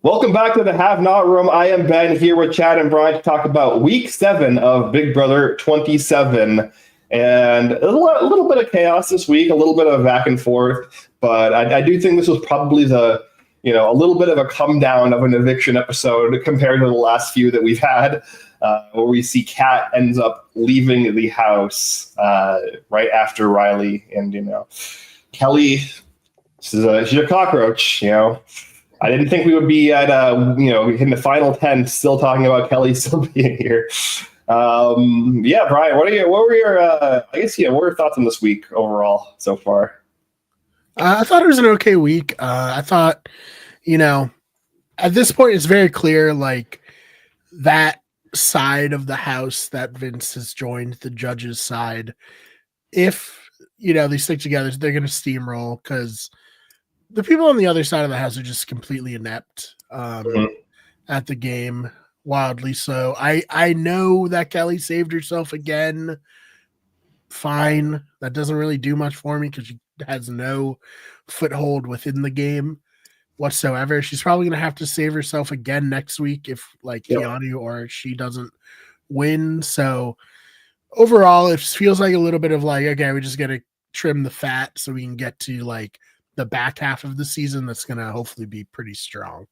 Welcome back to the Have Not Room. I am Ben here with Chad and Brian to talk about Week 7 of Big Brother 27. And a little bit of chaos this week, a little bit of back and forth. But I do think this was probably a little bit of a come down of an eviction episode compared to the last few that we've had, where we see Kat ends up leaving the house right after Riley. And, Kelly, she's a cockroach, I didn't think we would be at, in the final 10 still talking about Kelly still being here. Brian, what were your thoughts on this week overall so far? I thought it was an okay week. I thought, at this point, it's very clear, like, that side of the house that Vince has joined, the judge's side, if, they stick together, they're going to steamroll because the people on the other side of the house are just completely inept at the game, wildly so. I know that Kelly saved herself again. Fine. That doesn't really do much for me because she has no foothold within the game whatsoever. She's probably going to have to save herself again next week if Keanu or she doesn't win. So overall, it feels like a little bit of okay, we just got to trim the fat so we can get to the back half of the season that's going to hopefully be pretty strong.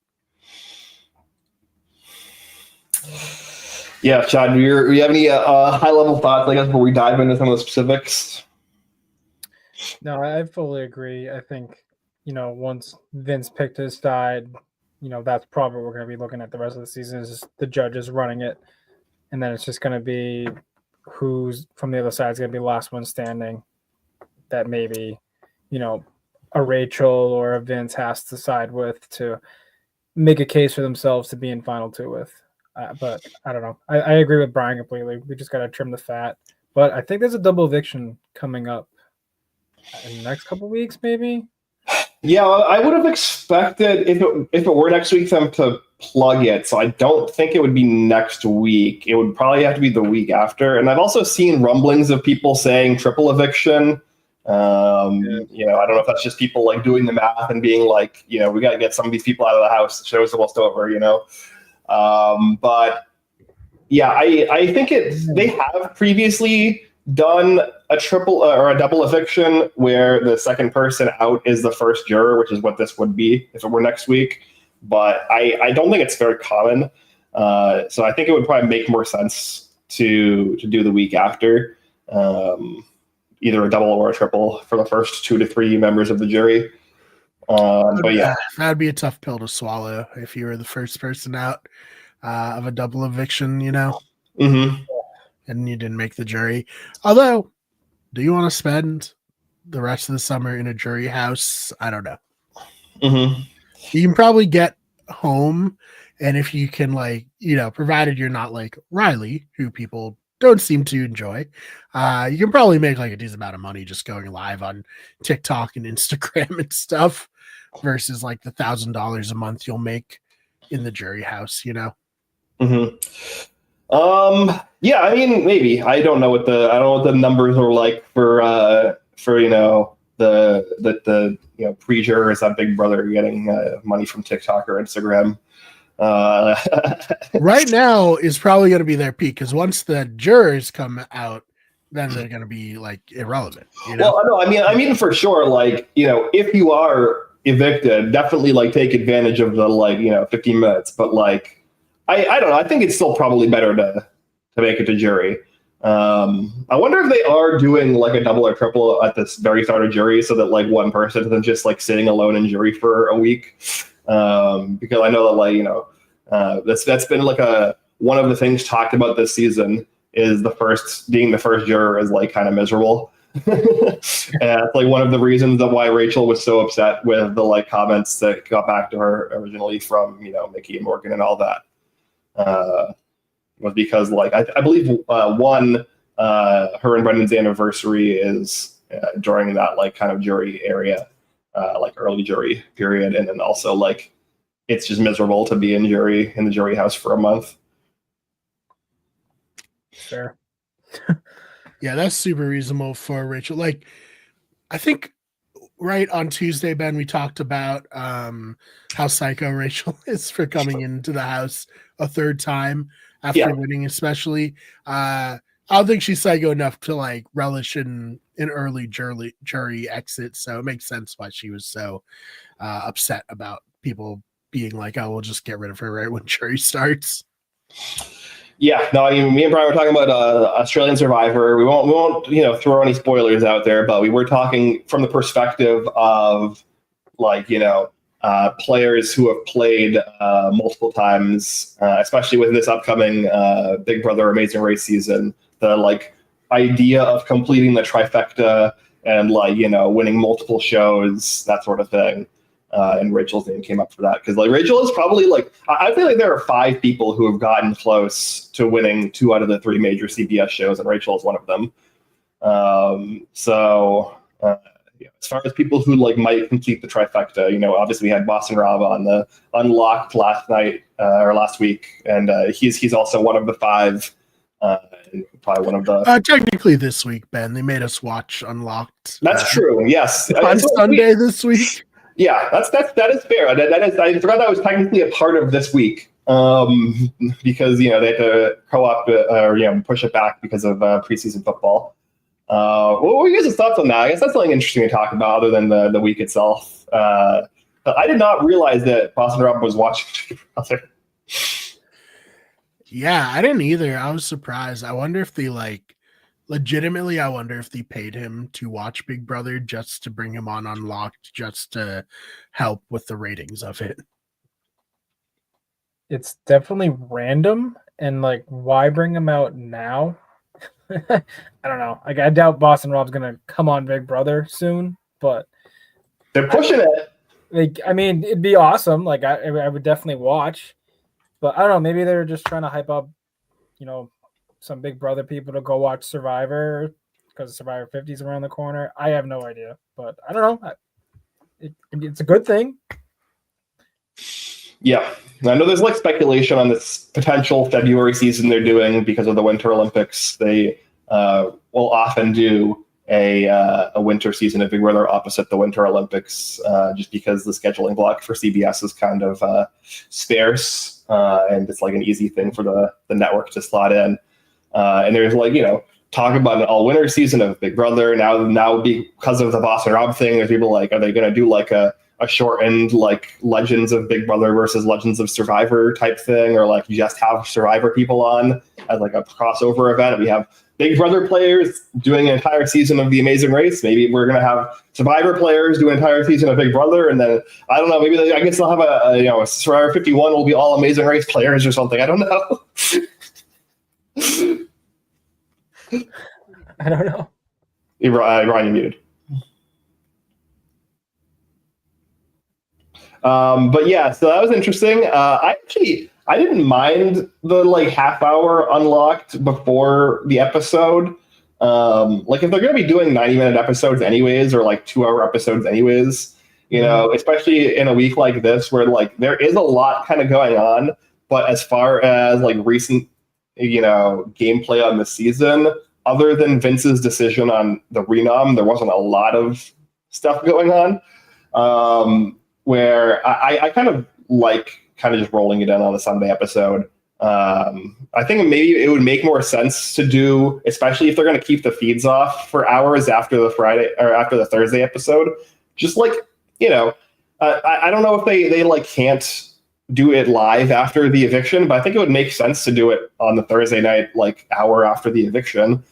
Yeah, Chad, do you have any high-level thoughts, before we dive into some of the specifics? No, I fully agree. I think, once Vince picked his side, that's probably what we're going to be looking at the rest of the season is the judges running it. And then it's just going to be who's from the other side is going to be the last one standing that maybe, a Rachel or a Vince has to side with to make a case for themselves to be in final two with. But I don't know. I agree with Brian completely. We just got to trim the fat. But I think there's a double eviction coming up in the next couple of weeks, maybe. Yeah, I would have expected if it were next week them to plug it. So I don't think it would be next week. It would probably have to be the week after. And I've also seen rumblings of people saying triple eviction. I don't know if that's just people doing the math and being we got to get some of these people out of the house. The show's almost over, But yeah, I think they have previously done a triple or a double eviction where the second person out is the first juror, which is what this would be if it were next week. But I don't think it's very common. So I think it would probably make more sense to do the week after. Either a double or a triple for the first 2 to 3 members of the jury. But yeah, that'd be a tough pill to swallow if you were the first person out of a double eviction, Mm-hmm. And you didn't make the jury. Although, do you want to spend the rest of the summer in a jury house? I don't know. Mm-hmm. You can probably get home, and if you can, provided you're not like Riley, who people don't seem to enjoy, you can probably make a decent amount of money just going live on TikTok and Instagram and stuff versus the $1,000 a month you'll make in the jury house, Mm-hmm. Yeah, I mean, maybe. I don't know what the numbers are like for the pre-jurors on Big Brother getting money from TikTok or Instagram. Right now is probably going to be their peak because once the jurors come out, then they're going to be irrelevant. Well, no, I mean for sure. If you are evicted, definitely take advantage of the 15 minutes. But I don't know. I think it's still probably better to make it to jury. I wonder if they are doing a double or triple at this very start of jury so that one person isn't just sitting alone in jury for a week. Because I know that that's been one of the things talked about this season is being the first juror is kind of miserable. And it's one of the reasons of why Rachel was so upset with the comments that got back to her originally from Mickey and Morgan and all that. Was because I believe her and Brendan's anniversary is during that kind of jury area, early jury period, and then also it's just miserable to be in the jury house for a month. Fair. Yeah, that's super reasonable for Rachel. I think right on Tuesday, Ben, we talked about how psycho Rachel is for coming into the house a third time after Yeah. winning, especially. I don't think she's psycho enough to like relish in an early jury exit, so it makes sense why she was so upset about people being like, "Oh, we'll just get rid of her right when jury starts." Yeah, no, I mean, me and Brian were talking about Australian Survivor. We won't throw any spoilers out there, but we were talking from the perspective of like, players who have played multiple times, especially with this upcoming Big Brother Amazing Race season. The like idea of completing the trifecta and like, winning multiple shows, that sort of thing. And Rachel's name came up for that because like Rachel is probably like I feel like there are 5 people who have gotten close to winning 2 out of the 3 major CBS shows, and Rachel is one of them. As far as people who like might complete the trifecta, obviously we had Boston Rob on the Unlocked last night or last week, and he's also one of the 5. Probably one of the. Technically, this week, Ben, they made us watch Unlocked. That's true. Yes, on Sunday this week. Yeah, that is fair. That is. I forgot that was technically a part of this week because they had to co-op or push it back because of preseason football. What were you guys' thoughts on that? I guess that's something interesting to talk about other than the week itself. But I did not realize that Boston Rob was watching. Yeah, I didn't either. I was surprised. I wonder if they legitimately, I wonder if they paid him to watch Big Brother just to bring him on Unlocked, just to help with the ratings of it. It's definitely random, and like, why bring him out now? I don't know. Like, I doubt Boston Rob's gonna come on Big Brother soon, but they're pushing it. Like, I mean, it'd be awesome. Like, I would definitely watch, but I don't know. Maybe they're just trying to hype up, some Big Brother people to go watch Survivor because Survivor 50 is around the corner. I have no idea, but I don't know. It's a good thing. Yeah, I know there's like speculation on this potential February season they're doing because of the Winter Olympics. They will often do a winter season of Big Brother opposite the Winter Olympics, just because the scheduling block for CBS is kind of sparse, and it's like an easy thing for the network to slot in. And there's like, talk about an all-winter season of Big Brother. Now because of the Boston Rob thing, there's people like, are they going to do like a shortened like Legends of Big Brother versus Legends of Survivor type thing, or like you just have Survivor people on as like a crossover event? We have Big Brother players doing an entire season of The Amazing Race. Maybe we're going to have Survivor players do an entire season of Big Brother, and then I don't know. Maybe I guess they'll have a Survivor 51 will be all Amazing Race players or something. I don't know. I don't know. Ryan, you muted. But yeah, so that was interesting. I didn't mind the like half hour Unlocked before the episode. Like if they're going to be doing 90-minute episodes anyways, or like 2-hour episodes anyways, especially in a week like this where like there is a lot kind of going on. But as far as like recent, gameplay on the season, other than Vince's decision on the renom, there wasn't a lot of stuff going on. Where I kind of like just rolling it in on a Sunday episode. I think maybe it would make more sense to do, especially if they're going to keep the feeds off for hours after the Friday or after the Thursday episode. Just like, I don't know if they like can't do it live after the eviction, but I think it would make sense to do it on the Thursday night, like hour after the eviction.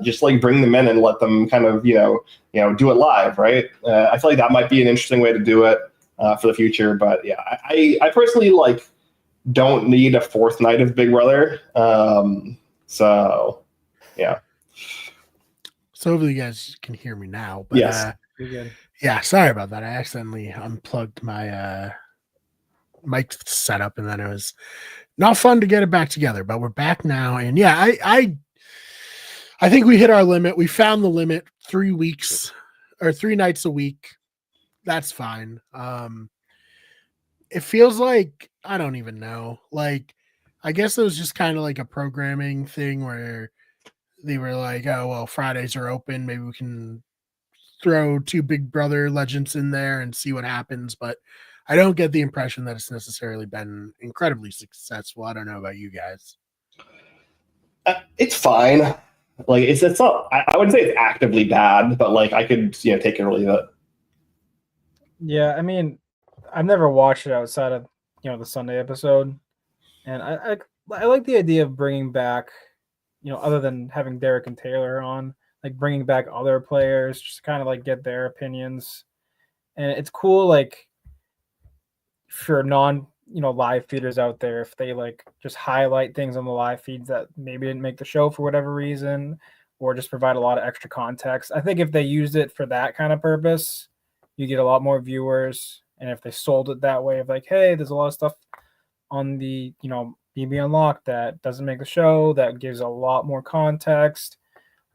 Just like bring them in and let them kind of, do it live, right? I feel like that might be an interesting way to do it for the future. But yeah, I personally like don't need a 4th night of Big Brother. So yeah. So hopefully you guys can hear me now. But yes. Yeah, sorry about that. I accidentally unplugged my mic setup, and then it was not fun to get it back together. But we're back now, and yeah, I think we hit our limit. We found the limit. 3 weeks or 3 nights a week. That's fine. It feels like, I don't even know. Like, I guess it was just kind of like a programming thing where they were like, oh, well, Fridays are open. Maybe we can throw 2 Big Brother legends in there and see what happens, but I don't get the impression that it's necessarily been incredibly successful. I don't know about you guys. It's fine. Like it's not. I wouldn't say it's actively bad, but like I could take it or leave it. Yeah, I mean, I've never watched it outside of the Sunday episode, and I like the idea of bringing back, other than having Derek and Taylor on, like bringing back other players, just kind of like get their opinions, and it's cool like for non live feeders out there, if they like just highlight things on the live feeds that maybe didn't make the show for whatever reason, or just provide a lot of extra context. I think if they used it for that kind of purpose, you get a lot more viewers. And if they sold it that way of like, hey, there's a lot of stuff on the BB Unlocked that doesn't make the show, that gives a lot more context,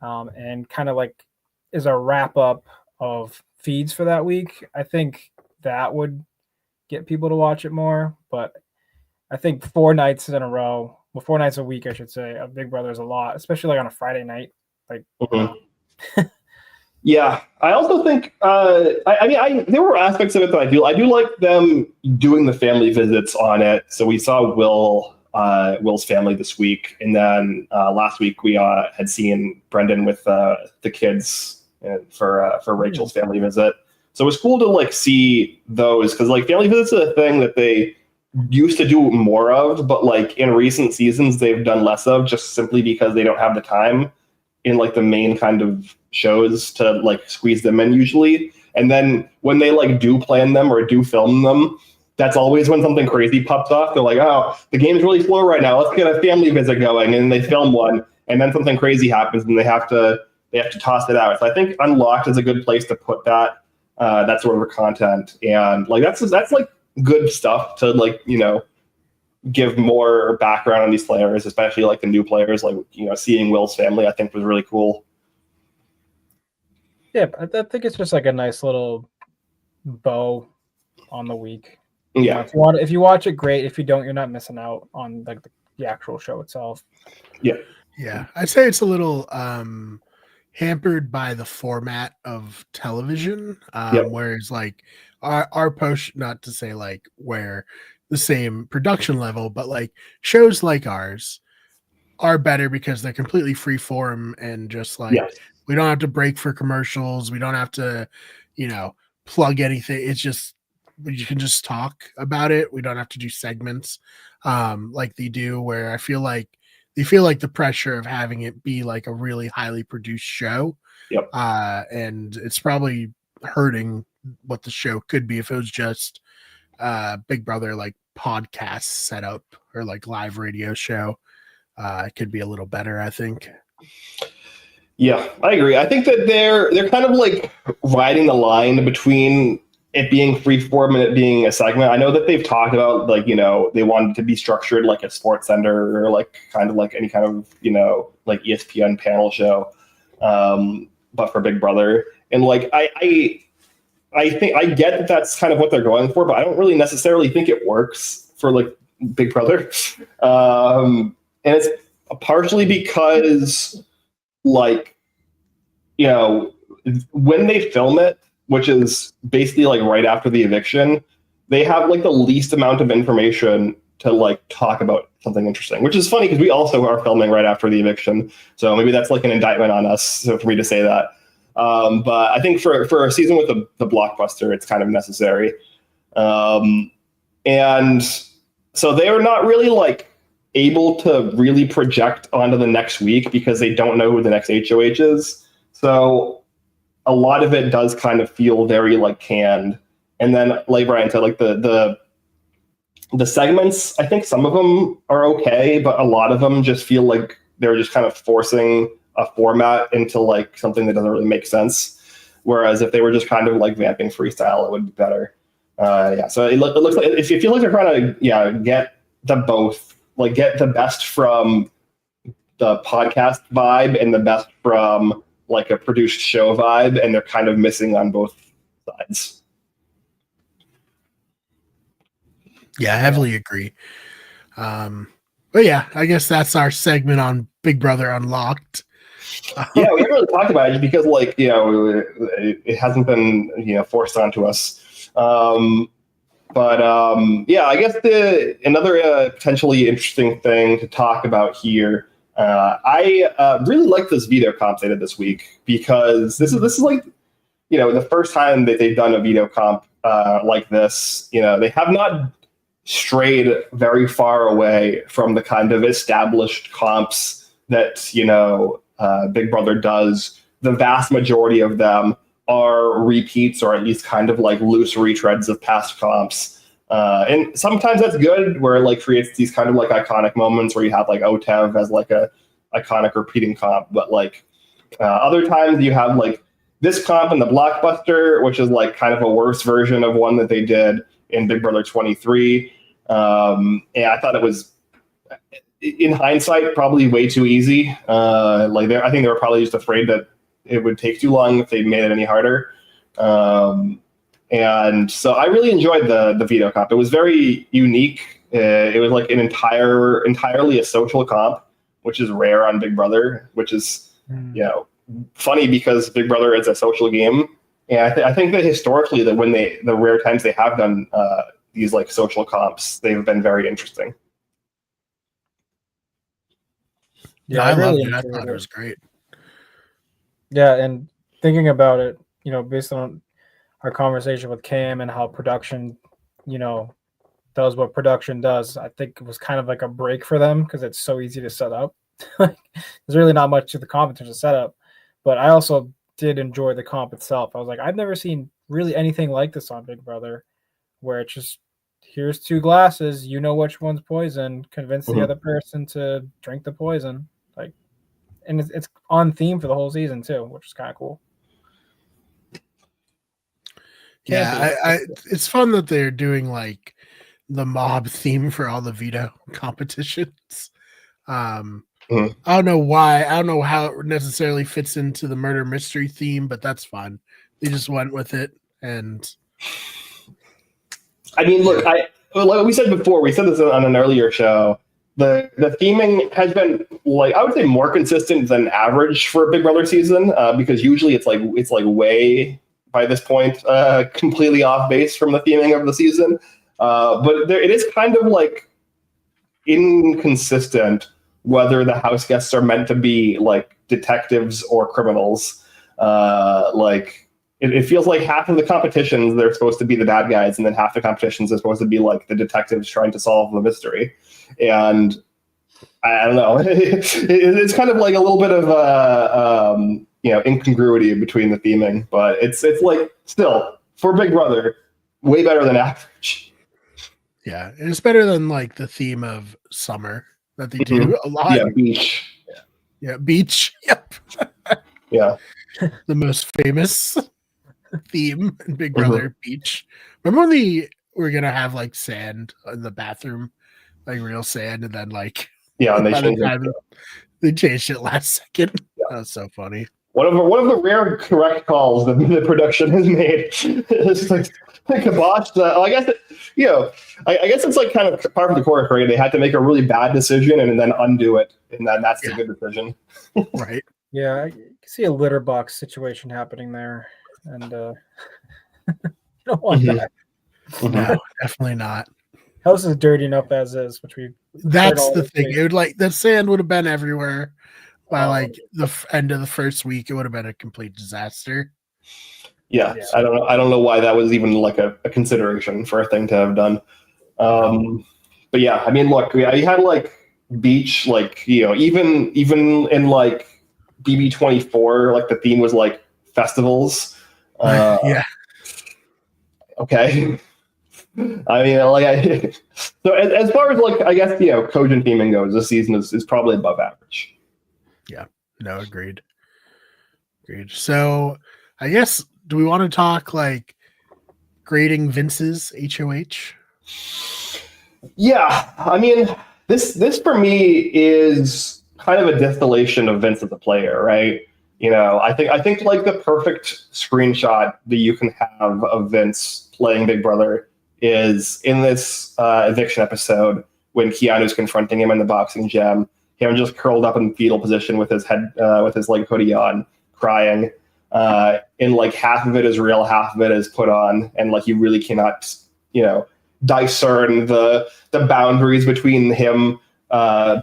and kind of like is a wrap up of feeds for that week, I think that would get people to watch it more. But I think 4 nights in a row, well, 4 nights a week, I should say, of Big Brother is a lot, especially like on a Friday night. Like, Yeah, I also think. I mean, there were aspects of it that I do. I do like them doing the family visits on it. So we saw Will's family this week, and then last week we had seen Brendan with the kids for Rachel's family visit. So it was cool to like see those, because like family visits are a thing that they used to do more of, but like in recent seasons they've done less of, just simply because they don't have the time in like the main kind of shows to like squeeze them in usually. And then when they like do plan them or do film them, that's always when something crazy pops off. They're like, oh, the game's really slow right now, let's get a family visit going, and they film one, and then something crazy happens and they have to toss it out. So I think Unlocked is a good place to put that sort of content, and like that's like good stuff to like give more background on these players, especially like the new players. Like seeing Will's family, I think was really cool. Yeah, I think it's just like a nice little bow on the week. Yeah, if you watch it, great. If you don't, you're not missing out on like the actual show itself. Yeah, I'd say it's a little hampered by the format of television, whereas like our post, not to say like where the same production level, but like shows like ours are better because they're completely free form, and just like we don't have to break for commercials, we don't have to plug anything. It's just you can just talk about it. We don't have to do segments like they do, where I feel like they feel like the pressure of having it be like a really highly produced show. And it's probably hurting what the show could be if it was just Big Brother like podcast setup or like live radio show. It could be a little better, I think. Yeah, I agree. I think that they're kind of like riding the line between it being freeform and it being a segment. I know that they've talked about like they wanted to be structured like a Sports Center or like kind of like any kind of like ESPN panel show, but for Big Brother. And like I think I get that that's kind of what they're going for, but I don't really necessarily think it works for like Big Brother. And it's partially because like when they film it, which is basically like right after the eviction, they have like the least amount of information to like talk about something interesting, which is funny because we also are filming right after the eviction. So maybe that's like an indictment on us for me to say that. But I think for a season with the blockbuster, it's kind of necessary. And so they are not really like able to really project onto the next week because they don't know who the next HOH is. So a lot of it does kind of feel very like canned. And then like Brian said, like the segments, I think some of them are okay, but a lot of them just feel like they're just kind of forcing a format into like something that doesn't really make sense. Whereas if they were just kind of like vamping freestyle, it would be better. So it looks like if you feel like they're trying to get the both, like get the best from the podcast vibe and the best from like a produced show vibe, and they're kind of missing on both sides. Yeah, I heavily agree. But yeah, I guess that's our segment on Big Brother Unlocked. Yeah, we haven't really talked about it because, like, it hasn't been, forced onto us. Yeah, I guess another potentially interesting thing to talk about here. I really like this veto comp they did this week because this is like, the first time that they've done a veto comp like this. They have not strayed very far away from the kind of established comps that Big Brother does. The vast majority of them are repeats or at least kind of like loose retreads of past comps. And sometimes that's good, where it like creates these kind of like iconic moments where you have like Otev as like a iconic repeating comp. But like other times you have like this comp in the Blockbuster, which is like kind of a worse version of one that they did in Big Brother 23. And I thought it was, in hindsight, probably way too easy. I think they were probably just afraid that it would take too long if they made it any harder. And so I really enjoyed the veto comp. It was very unique. It was like an entirely a social comp, which is rare on Big Brother, which is, funny because Big Brother is a social game. And I think that historically that when the rare times they have done these like social comps, they've been very interesting. Yeah, I loved it. I thought it was great. Yeah, and thinking about it, based on our conversation with Cam and how production, does what production does, I think it was kind of like a break for them because it's so easy to set up. There's really not much to the competition setup, but I also did enjoy the comp itself. I was like, I've never seen really anything like this on Big Brother, where it's just, here's two glasses, you know which one's poison, convince the other person to drink the poison. Like, and it's on theme for the whole season too, which is kind of cool. Yeah, it's fun that they're doing like the mob theme for all the veto competitions. I don't know why. I don't know how it necessarily fits into the murder mystery theme, but that's fun. They just went with it, and I mean, look, like we said before, we said this on an earlier show. The theming has been, like, I would say, more consistent than average for a Big Brother season, because usually it's like way by this point completely off base from the theming of the season. But it is kind of like inconsistent whether the house guests are meant to be like detectives or criminals. It feels like half of the competitions they're supposed to be the bad guys, and then half the competitions are supposed to be like the detectives trying to solve the mystery. And I don't know, it's kind of like a little bit of incongruity between the theming, but it's like still for Big Brother way better than average. Yeah, it's better than like the theme of summer that they do a lot. Yeah, beach. Yeah, beach. Yep. Yeah. The most famous theme in Big Brother, beach. Remember when they were gonna have like sand in the bathroom, like real sand, and then like and they changed it last second. Yeah. That was so funny. One of the rare correct calls that the production has made. It's like kiboshed. I guess I guess it's like kind of part of the course, right? They had to make a really bad decision and then undo it, and then that's the good decision. Right. Yeah, I can see a litter box situation happening there, and you don't want that. No, definitely not. House is dirty enough as is, which we. That's the thing. It would like the sand would have been everywhere by like the end of the first week. It would have been a complete disaster. Yeah, I don't know why that was even like a consideration for a thing to have done. But yeah, I mean, look, you had like beach, like even in like BB24, like the theme was like festivals. Yeah. Okay. I mean, so as far as like, I guess, cogent theming goes, this season is probably above average. Yeah, no, agreed. So I guess, do we want to talk like grading Vince's HOH? Yeah, I mean, this for me is kind of a distillation of Vince as a player, right? I think like the perfect screenshot that you can have of Vince playing Big Brother is in this Eviction episode when Keanu's confronting him in the boxing gym. him just curled up in fetal position with his head, with his like hoodie on, crying. And like half of it is real, half of it is put on, and like you really cannot, discern the boundaries between him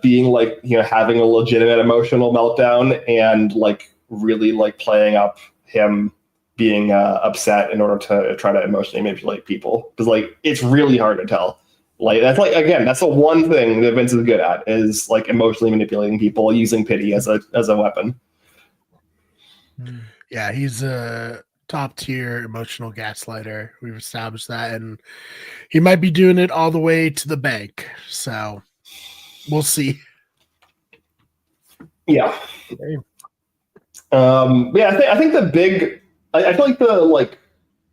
being like having a legitimate emotional meltdown and like really like playing up him being upset in order to try to emotionally manipulate people, because like it's really hard to tell. Like that's like, again, that's the one thing that Vince is good at, is like emotionally manipulating people using pity as a weapon. Yeah, he's a top tier emotional gaslighter. We've established that, and he might be doing it all the way to the bank. So we'll see. Yeah. I think the big, I feel like the like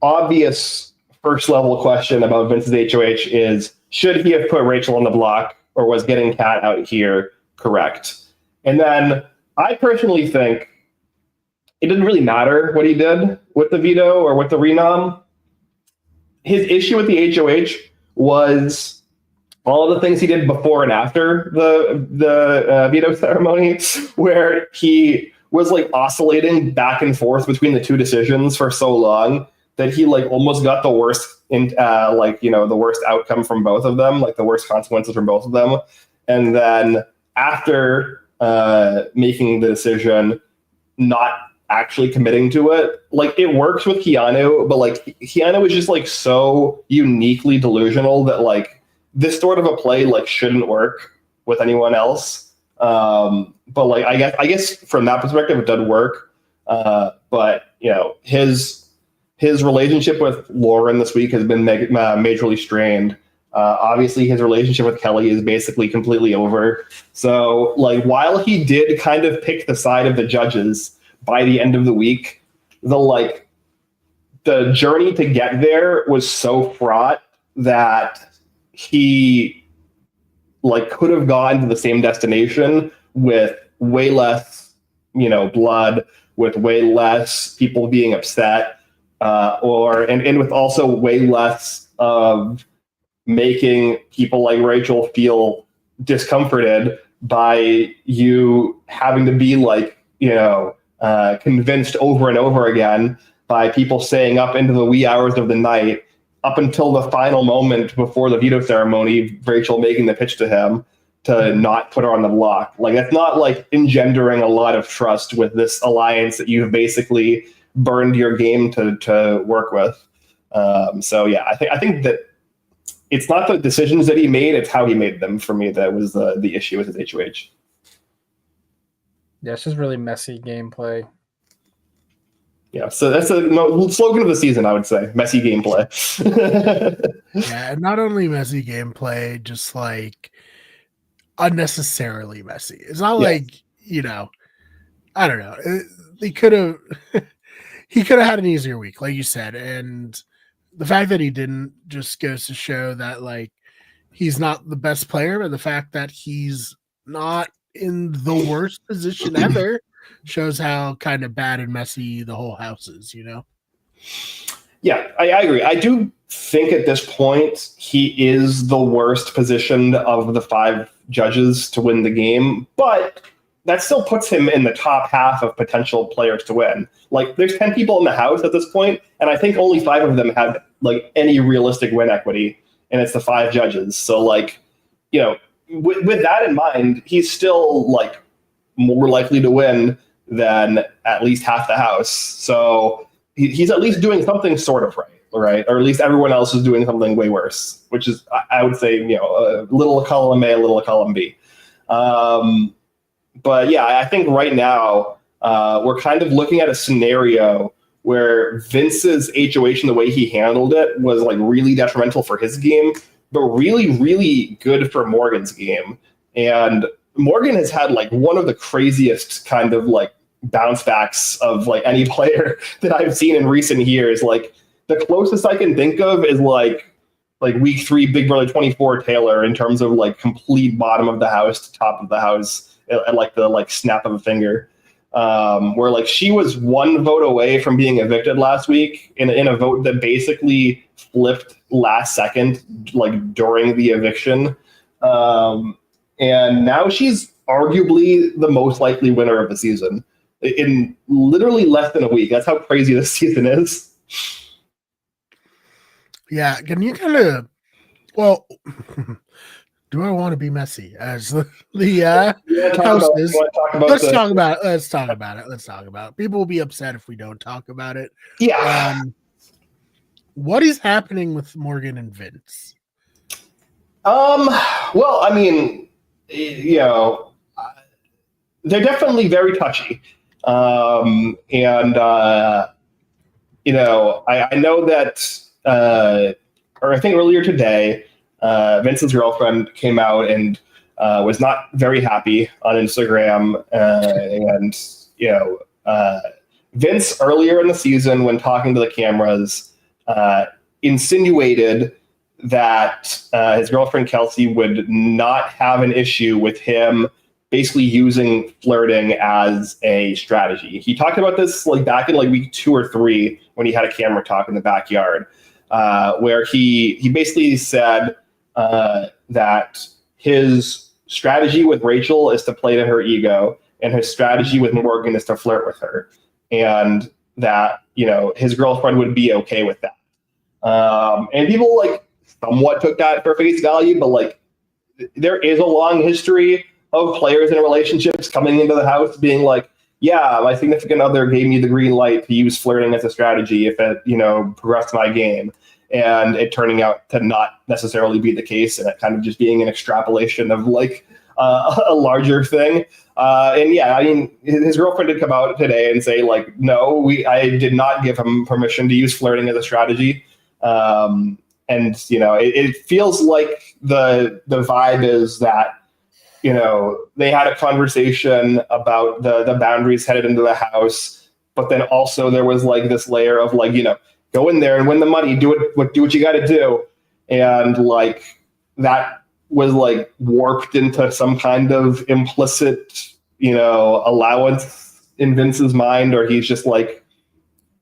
obvious first level question about Vince's HOH is, should he have put Rachel on the block, or was getting Kat out here correct? And then I personally think it didn't really matter what he did with the veto or with the renom. His issue with the HOH was all the things he did before and after the veto ceremony, where he was like oscillating back and forth between the two decisions for so long that he like almost got the worst the worst outcome from both of them, like the worst consequences from both of them. And then after making the decision, not actually committing to it. Like it works with Keanu, but like Keanu is just like so uniquely delusional that like this sort of a play like shouldn't work with anyone else. But like I guess from that perspective it does work. But his relationship with Lauren this week has been majorly strained. Obviously his relationship with Kelly is basically completely over. So like while he did kind of pick the side of the judges by the end of the week, the journey to get there was so fraught that he like could have gone to the same destination with way less, blood, with way less people being upset, and with also way less of making people like Rachel feel discomforted by you having to be like, convinced over and over again by people staying up into the wee hours of the night up until the final moment before the veto ceremony, Rachel making the pitch to him to not put her on the block. Like that's not like engendering a lot of trust with this alliance that you've basically burned your game to work with. So yeah, I think that it's not the decisions that he made, it's how he made them for me that was the issue with his HOH. Yeah, it's just really messy gameplay. Yeah, so that's the slogan of the season, I would say. Messy gameplay. Yeah, and not only messy gameplay, just like unnecessarily messy. It's not like, I don't know. He could have had an easier week, like you said. And the fact that he didn't just goes to show that like he's not the best player, but the fact that he's not in the worst position ever shows how kind of bad and messy the whole house is, Yeah, I agree. I do think at this point he is the worst positioned of the 5 judges to win the game, but that still puts him in the top half of potential players to win. Like there's 10 people in the house at this point, and I think only 5 of them have like any realistic win equity, and it's the 5 judges. So like, with that in mind, he's still like more likely to win than at least half the house. So he's at least doing something sort of right? Or at least everyone else is doing something way worse, which is, I would say, a little column A, a little column B. But yeah, I think right now we're kind of looking at a scenario where Vince's HOH and the way he handled it was like really detrimental for his game, but really, really good for Morgan's game. And Morgan has had like one of the craziest kind of like bounce backs of like any player that I've seen in recent years. Like the closest I can think of is like week 3 Big Brother 24 Taylor in terms of like complete bottom of the house to top of the house at like the like snap of a finger. Where like she was 1 vote away from being evicted last week in a vote that basically flipped last second, like during the eviction. And now she's arguably the most likely winner of the season in literally less than a week. That's how crazy this season is. Yeah, can you kind of, well, do I want to be messy as the house is? Let's talk about it. Let's talk about it. Let's talk about it. People will be upset if we don't talk about it. Yeah. What is happening with Morgan and Vince? Well, I mean, you know, they're definitely very touchy. And, you know, I know that, or I think earlier today, Vince's girlfriend came out and was not very happy on Instagram. And, you know, Vince earlier in the season, when talking to the cameras, insinuated that his girlfriend Kelsey would not have an issue with him basically using flirting as a strategy. He talked about this like back in like week 2 or 3 when he had a camera talk in the backyard, where he basically said that his strategy with Rachel is to play to her ego, and his strategy with Morgan is to flirt with her, and that, you know, his girlfriend would be okay with that. And people like somewhat took that for face value, but like there is a long history of players in relationships coming into the house being like, yeah, my significant other gave me the green light to use flirting as a strategy if it, you know, progressed my game. And it turning out to not necessarily be the case, and it kind of just being an extrapolation of like a larger thing. And yeah, I mean, his girlfriend did come out today and say like, no, I did not give him permission to use flirting as a strategy. And, you know, it feels like the vibe is that, you know, they had a conversation about the boundaries headed into the house, but then also there was like this layer of like, you know, go in there and win the money, do what you got to do. And like that was like warped into some kind of implicit, you know, allowance in Vince's mind, or he's just like,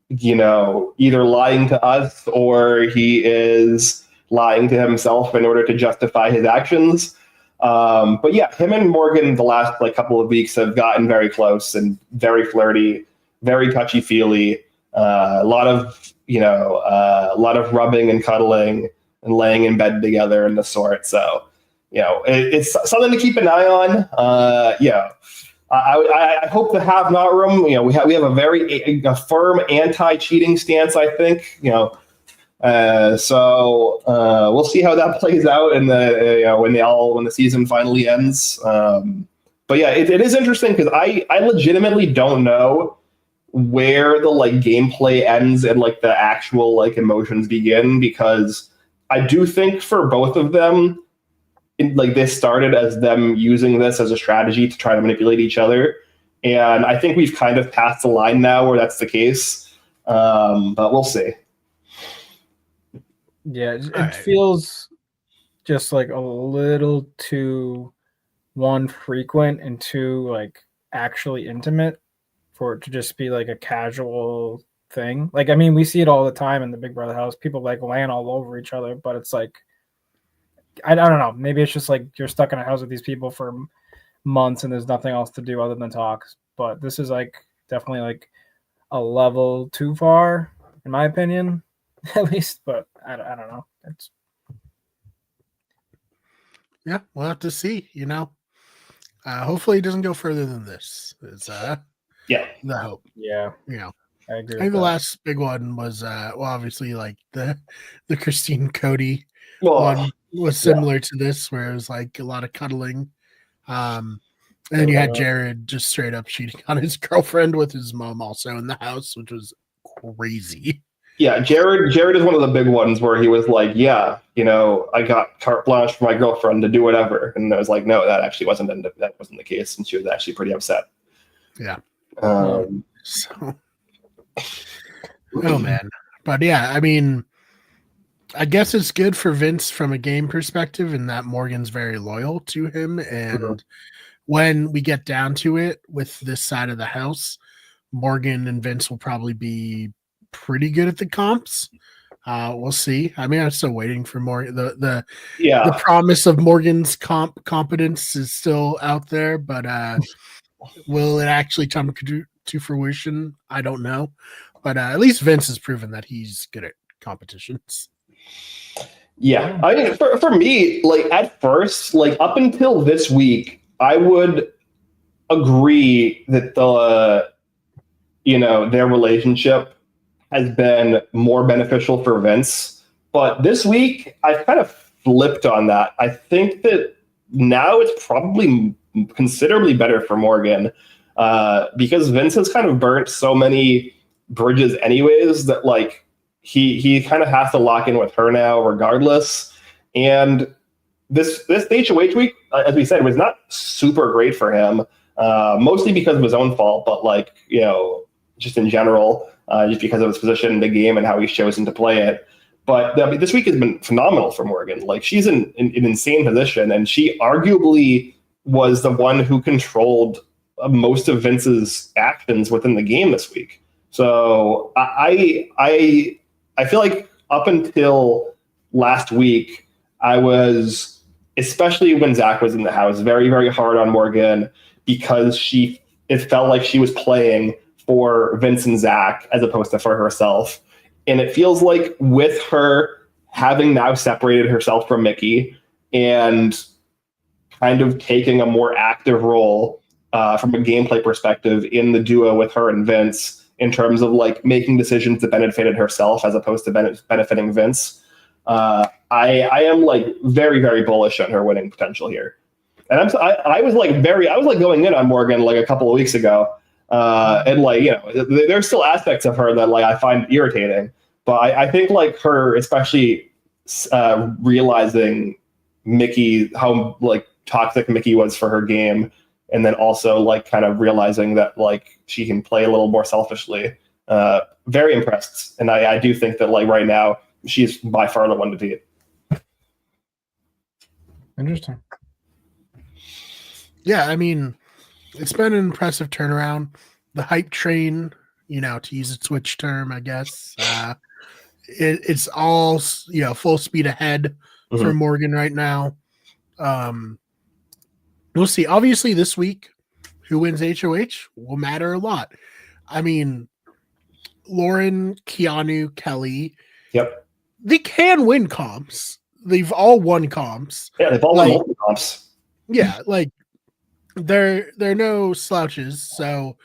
you know, either lying to us or he is lying to himself in order to justify his actions. But yeah, him and Morgan the last like couple of weeks have gotten very close and very flirty, very touchy-feely. A lot of, you know, a lot of rubbing and cuddling and laying in bed together and the sort. So, you know, it's something to keep an eye on. Yeah. I hope the have not room, you know, we have a firm anti-cheating stance, I think, you know. So we'll see how that plays out in the, you know, when the season finally ends. But yeah, it is interesting because I legitimately don't know where the like gameplay ends and like the actual like emotions begin, because I do think for both of them, like this started as them using this as a strategy to try to manipulate each other, and I think we've kind of passed the line now where that's the case. But we'll see. Yeah, it feels just like a little too frequent and too like actually intimate for it to just be like a casual thing. Like, I mean, we see it all the time in the Big Brother house. People like laying all over each other, but it's like, I don't know. Maybe it's just like you're stuck in a house with these people for months and there's nothing else to do other than talk. But this is like definitely like a level too far, in my opinion, at least. But I don't know. Yeah, we'll have to see. You know, hopefully it doesn't go further than this. It's yeah, the hope. Yeah, you know. I agree. I think the last big one was well, obviously like the Christine Cody one was similar to this, where it was like a lot of cuddling. And then you had Jared just straight up cheating on his girlfriend with his mom also in the house, which was crazy. Yeah, Jared is one of the big ones where he was like, yeah, you know, I got carte blanche for my girlfriend to do whatever. And I was like, no, that actually wasn't the case. And she was actually pretty upset. Yeah. So oh man. But yeah, I mean, I guess it's good for Vince from a game perspective in that Morgan's very loyal to him. And when we get down to it with this side of the house, Morgan and Vince will probably be pretty good at the comps. We'll see. I mean, I'm still waiting for more. The Yeah. promise of Morgan's competence is still out there, but will it actually come to fruition? I don't know. But at least Vince has proven that he's good at competitions. Yeah. I mean, for me, like at first, like up until this week, I would agree that their relationship has been more beneficial for Vince. But this week, I've kind of flipped on that. I think that now it's probably considerably better for Morgan because Vince has kind of burnt so many bridges anyways that like he kind of has to lock in with her now regardless. And this HOH week, as we said, was not super great for him, mostly because of his own fault, but like, just in general, just because of his position in the game and how he's chosen to play it. But I mean, this week has been phenomenal for Morgan. Like she's in an insane position, and she arguably was the one who controlled most of Vince's actions within the game this week. So I feel like up until last week, I was, especially when Zach was in the house, very, very hard on Morgan because it felt like she was playing for Vince and Zach as opposed to for herself. And it feels like with her having now separated herself from Mickey and kind of taking a more active role from a gameplay perspective in the duo with her and Vince in terms of like making decisions that benefited herself as opposed to benefiting Vince, I am like very, very bullish on her winning potential here. And I was going in on Morgan like a couple of weeks ago. And like, there's still aspects of her that like I find irritating, but I think like her, especially realizing Mickey, how like toxic Mickey was for her game. And then also like kind of realizing that like she can play a little more selfishly, very impressed. And I do think that like right now she's by far the one to beat. Interesting. Yeah. I mean, it's been an impressive turnaround. The hype train, to use a Twitch term, I guess, it's all, full speed ahead for Morgan right now. We'll see. Obviously, this week, who wins HOH will matter a lot. I mean, Lauren, Keanu, Kelly. Yep. They can win comps. They've all won comps. Yeah, they've all won multiple comps. Yeah, like they're no slouches. So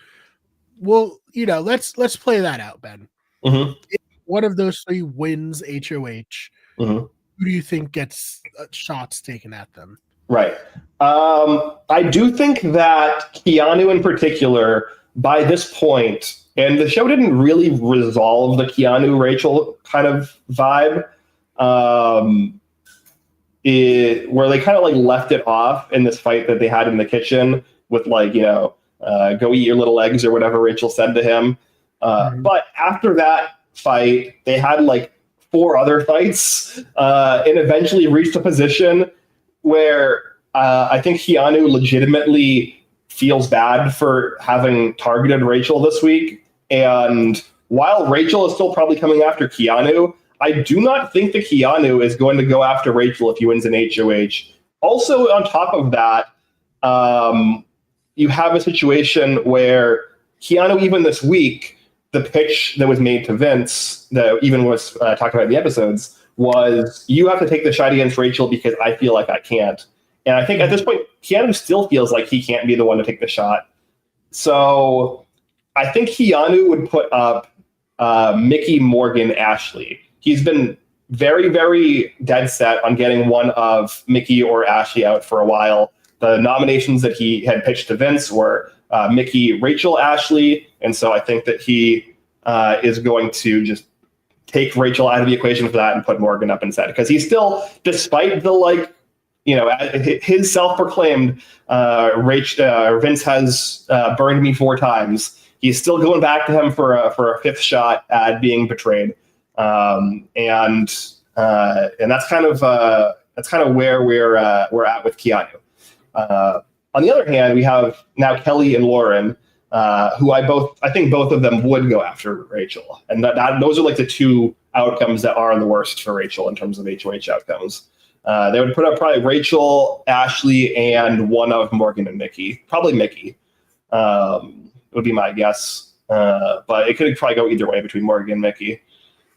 let's play that out, Ben. Mm-hmm. If one of those three wins HOH, who do you think gets shots taken at them? Right. I do think that Keanu in particular, by this point, and the show didn't really resolve the Keanu-Rachel kind of vibe, where they kind of like left it off in this fight that they had in the kitchen with like, go eat your little eggs or whatever Rachel said to him. But after that fight, they had like 4 other fights and eventually reached a position where I think Keanu legitimately feels bad for having targeted Rachel this week. And while Rachel is still probably coming after Keanu, I do not think that Keanu is going to go after Rachel if he wins an HOH. Also, on top of that, you have a situation where Keanu, even this week, the pitch that was made to Vince, that even was talked about in the episodes, was you have to take the shot against Rachel because I feel like I can't. And I think at this point, Keanu still feels like he can't be the one to take the shot. So I think Keanu would put up Mickey, Morgan, Ashley. He's been very, very dead set on getting one of Mickey or Ashley out for a while. The nominations that he had pitched to Vince were Mickey, Rachel, Ashley. And so I think that he is going to just take Rachel out of the equation for that and put Morgan up instead. Because he's still, despite the his self-proclaimed Vince has burned me 4 times, he's still going back to him for a 5th shot at being betrayed. And that's kind of where we're at with Keanu. On the other hand, we have now Kelly and Lauren, who I think both of them would go after Rachel, and those are like the 2 outcomes that are the worst for Rachel in terms of HOH outcomes. They would put up probably Rachel, Ashley, and one of Morgan and Mickey. Probably Mickey would be my guess. But it could probably go either way between Morgan and Mickey.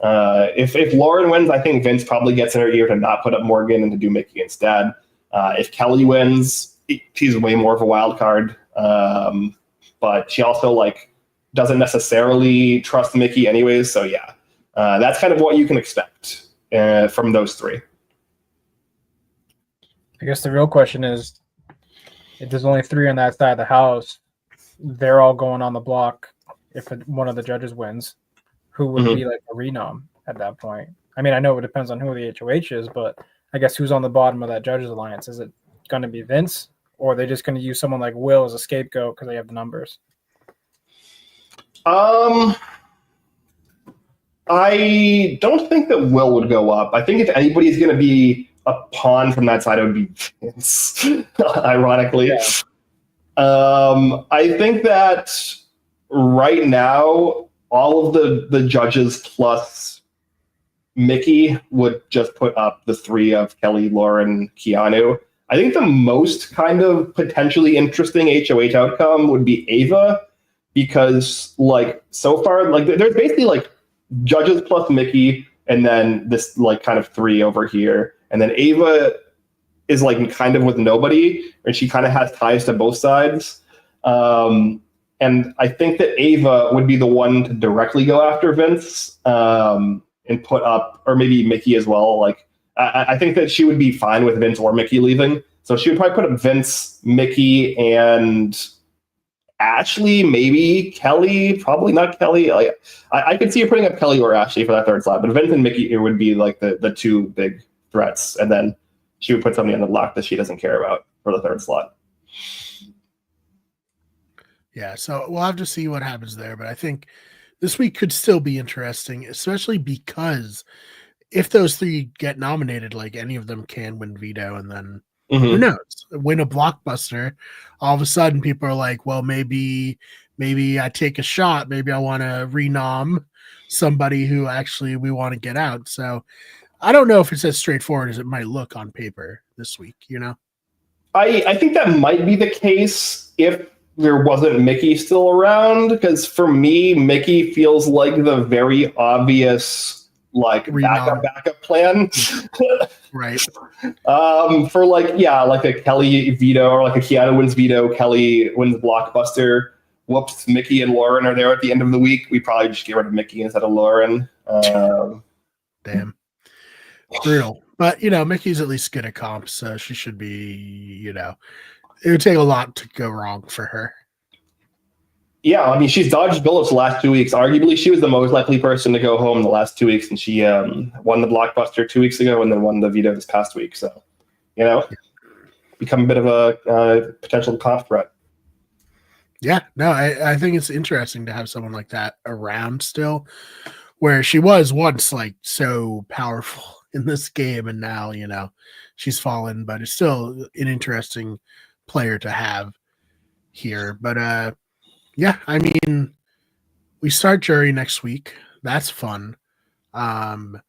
If Lauren wins, I think Vince probably gets in her ear to not put up Morgan and to do Mickey instead. If Kelly wins, she's way more of a wild card. But she also doesn't necessarily trust Mickey anyways. So yeah, that's kind of what you can expect from those three. I guess the real question is, if there's only three on that side of the house, they're all going on the block. If one of the judges wins, who would be like a renom at that point? I mean, I know it depends on who the HOH is, but I guess who's on the bottom of that judges alliance? Is it going to be Vince, or are they just going to use someone like Will as a scapegoat because they have the numbers? I don't think that Will would go up. I think if anybody's going to be a pawn from that side, it would be Vince, ironically. Yeah. I think that right now, all of the judges plus Mickey would just put up the three of Kelly, Lauren, Keanu. I think the most kind of potentially interesting HOH outcome would be Ava, because so far, there's basically judges plus Mickey, and then this kind of three over here. And then Ava is kind of with nobody, and she kind of has ties to both sides. And I think that Ava would be the one to directly go after Vince and put up, or maybe Mickey as well. I think that she would be fine with Vince or Mickey leaving. So she would probably put up Vince, Mickey, and Ashley, maybe Kelly, probably not Kelly. I could see her putting up Kelly or Ashley for that third slot, but Vince and Mickey, it would be the two big threats, and then she would put somebody on the block that she doesn't care about for the third slot. Yeah, so we'll have to see what happens there, but I think this week could still be interesting, especially because if those three get nominated, any of them can win veto, and then who knows, win a blockbuster. All of a sudden, people are like, well, maybe I take a shot. Maybe I want to renom somebody who actually we want to get out. So I don't know if it's as straightforward as it might look on paper this week, I think that might be the case if there wasn't Mickey still around, because for me, Mickey feels like the very obvious backup plan. Right. For a Kelly veto or a Keanu wins veto, Kelly wins blockbuster. Whoops, Mickey and Lauren are there at the end of the week. We probably just get rid of Mickey instead of Lauren. Damn. Brutal. But, Mickey's at least good at comps, so she should be, it would take a lot to go wrong for her. Yeah, I mean, she's dodged bullets the last 2 weeks. Arguably, she was the most likely person to go home the last 2 weeks, and she won the blockbuster 2 weeks ago and then won the veto this past week. So, become a bit of a potential comp threat. Yeah, no, I think it's interesting to have someone like that around still, where she was once so powerful in this game, and now she's fallen, but it's still an interesting player to have here. But yeah, I mean, we start jury next week. That's fun. How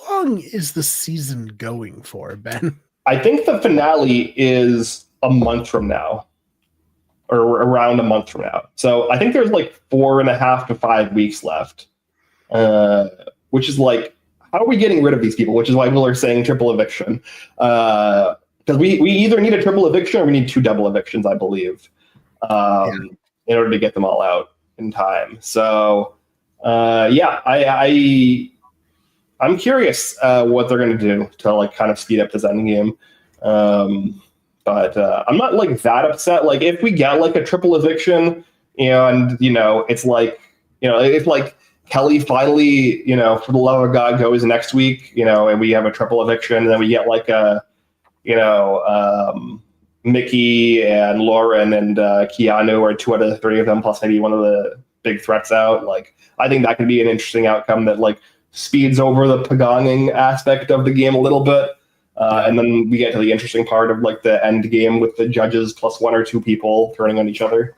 long is the season going for, Ben? I think the finale is a month from now, or around a month from now. So I think there's 4.5 to 5 weeks left, which is how are we getting rid of these people? Which is why people are saying triple eviction. Because we either need a triple eviction or we need 2 double evictions, I believe, in order to get them all out in time. So, I'm curious what they're going to do to kind of speed up this end game. But I'm not that upset. If we get a triple eviction and, it's if Kelly finally, for the love of God goes next week, and we have a triple eviction, and then we get Mickey and Lauren and Keanu, or 2 out of the 3 of them, plus maybe one of the big threats out. I think that could be an interesting outcome that speeds over the pagonging aspect of the game a little bit. And then we get to the interesting part of the end game with the judges plus 1 or 2 people turning on each other.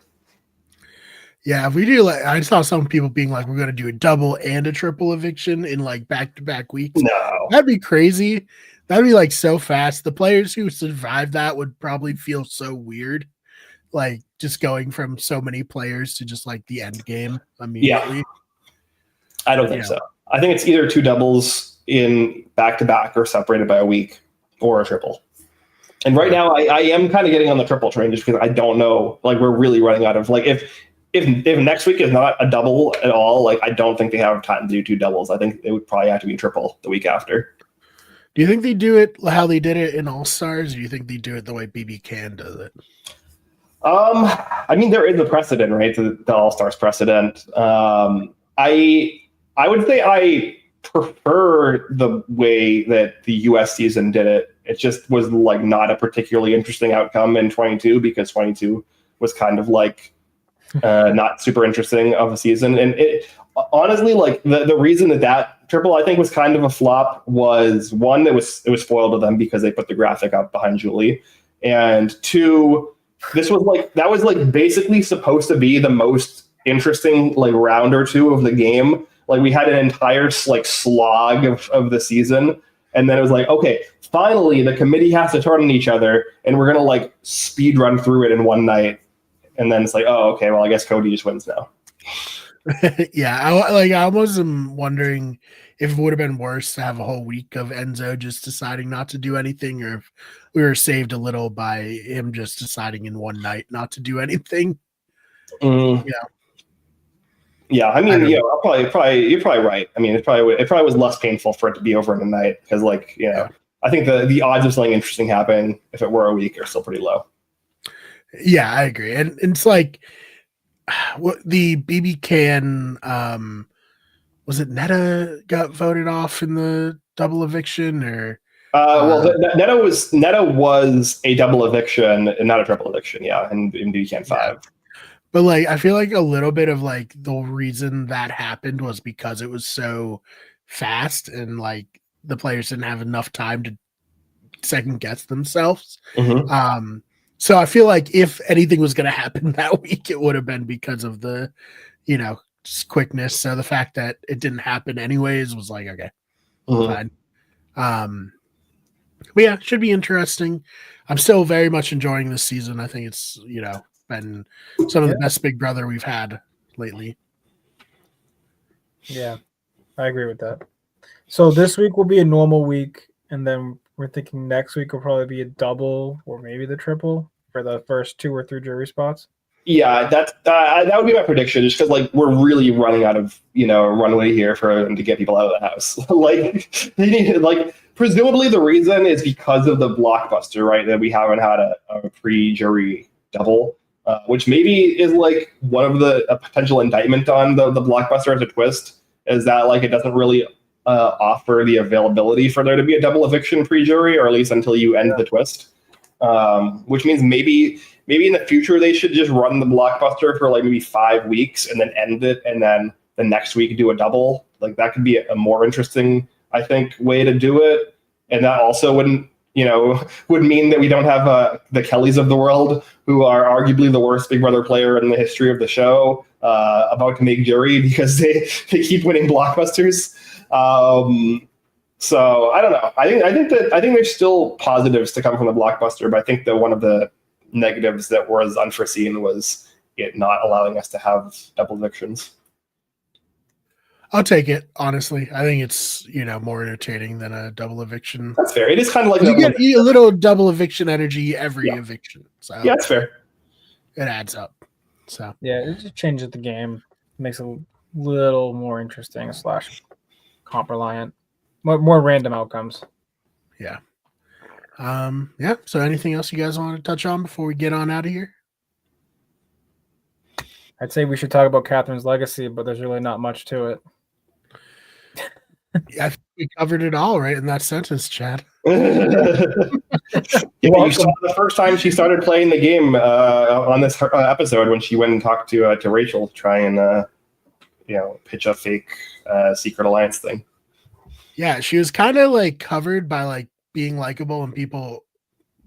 Yeah, if we do like, I saw some people being like, we're going to do a double and a triple eviction in like back-to-back weeks. No. That'd be crazy. That'd be like so fast. The players who survived that would probably feel so weird, like just going from so many players to just like the end game immediately. Yeah. I don't think so. I think it's either 2 doubles in back-to-back or separated by a week, or a triple. And right now, I am kind of getting on the triple train just because I don't know. Like, we're really running out of, like, if next week is not a double at all, like, I don't think they have time to do 2 doubles. I think it would probably have to be triple the week after. Do you think they do it how they did it in All Stars? Or do you think they do it the way BB Can does it? I mean, there is a precedent, right? The All Stars precedent. I would say I prefer the way that the US season did it. It just was like not a particularly interesting outcome in 22 because 22 was kind of like not super interesting of a season. And it honestly, like the reason that triple I think was kind of a flop was, one, it was spoiled to them because they put the graphic up behind Julie, and 2, that was basically supposed to be the most interesting like round or 2 of the game. Like, we had an entire like slog of the season, and then it was like, okay, finally the committee has to turn on each other, and we're gonna like speed run through it in one night. And then it's like, oh, okay, well, I guess Cody just wins now. Yeah, I almost am wondering if it would have been worse to have a whole week of Enzo just deciding not to do anything, or if we were saved a little by him just deciding in one night not to do anything. Yeah, I mean, you're probably right. I mean, it probably was less painful for it to be over in a night because, like, I think the odds of something interesting happening if it were a week are still pretty low. Yeah, I agree, and it's like what the BB Can was it Netta got voted off in the double eviction, or Netta was a double eviction and not a triple eviction, in BB Can 5. But like, I feel like a little bit of like the reason that happened was because it was so fast and like the players didn't have enough time to second guess themselves. Mm-hmm. So I feel like if anything was going to happen that week, it would have been because of the, just quickness. So the fact that it didn't happen anyways was like, okay, fine. But yeah, it should be interesting. I'm still very much enjoying this season. I think it's, been some of the best Big Brother we've had lately. Yeah, I agree with that. So this week will be a normal week, and then we're thinking next week will probably be a double or maybe the triple for the first 2 or 3 jury spots. Yeah, that would be my prediction, just because like we're really running out of runway here for them to get people out of the house. Presumably the reason is because of the blockbuster, right? That we haven't had a pre-jury double. Which maybe is like one of a potential indictment on the blockbuster as a twist, is that like it doesn't really offer the availability for there to be a double eviction pre-jury, or at least until you end the twist. Which means maybe in the future they should just run the blockbuster for like maybe 5 weeks and then end it, and then the next week do a double. Like, that could be a more interesting, I think, way to do it, and that also wouldn't. Would mean that we don't have the Kellys of the world, who are arguably the worst Big Brother player in the history of the show, about to make jury because they keep winning blockbusters. So I don't know. I think there's still positives to come from the blockbuster, but I think that one of the negatives that was unforeseen was it not allowing us to have double evictions. I'll take it, honestly. I think it's, more entertaining than a double eviction. That's fair. It is kind of like you get a little double eviction energy every eviction. So yeah, that's fair. It adds up. So yeah, it just changes the game, makes it a little more interesting / comp reliant, more random outcomes. Yeah. Yeah. So anything else you guys want to touch on before we get on out of here? I'd say we should talk about Catherine's legacy, but there's really not much to it. Yeah, I think we covered it all right in that sentence, Chad. You saw the first time she started playing the game on this episode when she went and talked to Rachel to try and pitch a fake secret alliance thing. Yeah, she was kind of like covered by like being likable and people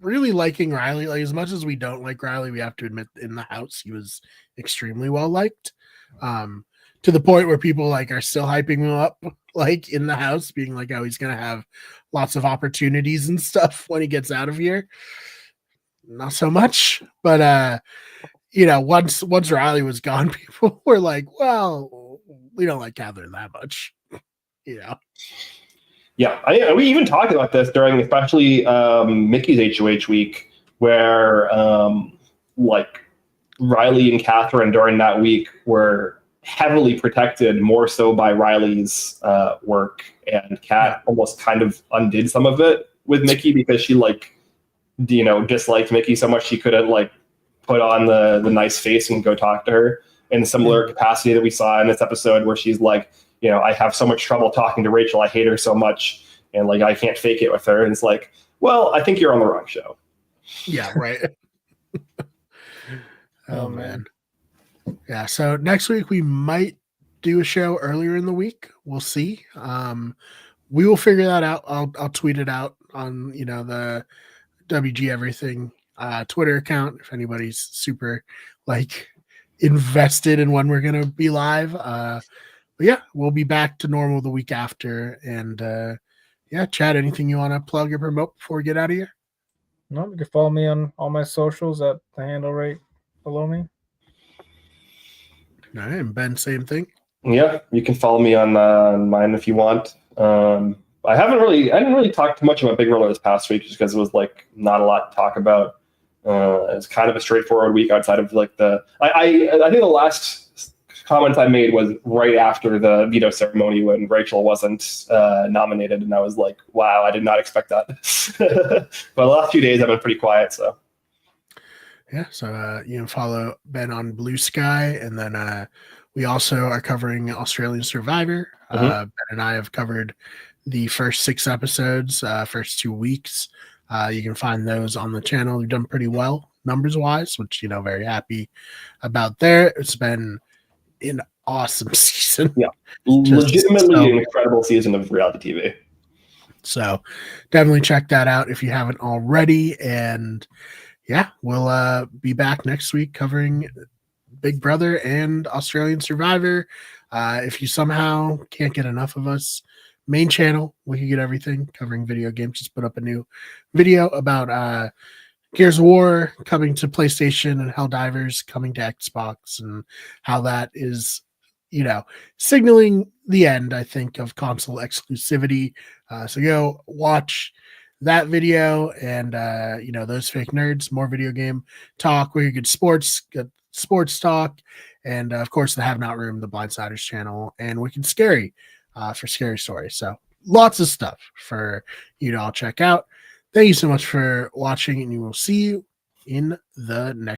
really liking Riley. Like, as much as we don't like Riley, we have to admit in the house he was extremely well liked. To the point where people like are still hyping him up, like in the house, being like, "Oh, he's gonna have lots of opportunities and stuff when he gets out of here." Not so much, but once Riley was gone, people were like, "Well, we don't like Catherine that much," you know. Yeah, we even talked about this during especially Mickey's HOH week, where like Riley and Catherine during that week were heavily protected, more so by Riley's work, and Kat almost kind of undid some of it with Mickey because she disliked Mickey so much she couldn't like put on the nice face and go talk to her in a similar capacity that we saw in this episode where she's like, I have so much trouble talking to Rachel. I hate her so much. And like, I can't fake it with her. And it's like, well, I think you're on the wrong show. Yeah. Right. Oh man. Yeah. So next week we might do a show earlier in the week. We'll see. We will figure that out. I'll tweet it out on, the WG Everything Twitter account if anybody's super like invested in when we're gonna be live. But yeah, we'll be back to normal the week after. And Chad, anything you want to plug or promote before we get out of here? No, you can follow me on all my socials at the handle right below me. All right, and Ben, same thing. Yeah, you can follow me on mine if you want. I didn't really talk too much about Big Brother this past week just because it was like not a lot to talk about. It's kind of a straightforward week outside of like I think the last comments I made was right after the veto ceremony when Rachel wasn't nominated, and I was like, wow, I did not expect that. But the last few days I've been pretty quiet, so. Yeah, so you can follow Ben on Blue Sky, and then we also are covering Australian Survivor. Ben and I have covered the first 6 episodes, first 2 weeks. You can find those on the channel. We've done pretty well numbers-wise, which, very happy about there. It's been an awesome season. Yeah, legitimately an incredible season of reality TV. So definitely check that out if you haven't already. And yeah, we'll be back next week covering Big Brother and Australian Survivor. If you somehow can't get enough of us, main channel, we can get everything covering video games. Just put up a new video about Gears of War coming to PlayStation and Helldivers coming to Xbox, and how that is, signaling the end, I think, of console exclusivity. So go watch that video and, those fake nerds, more video game talk where you get sports talk, and of course the Have Not Room, the Blindsiders channel, and Wicked Scary for scary stories. So lots of stuff for you to all check out. Thank you so much for watching, and we will see you in the next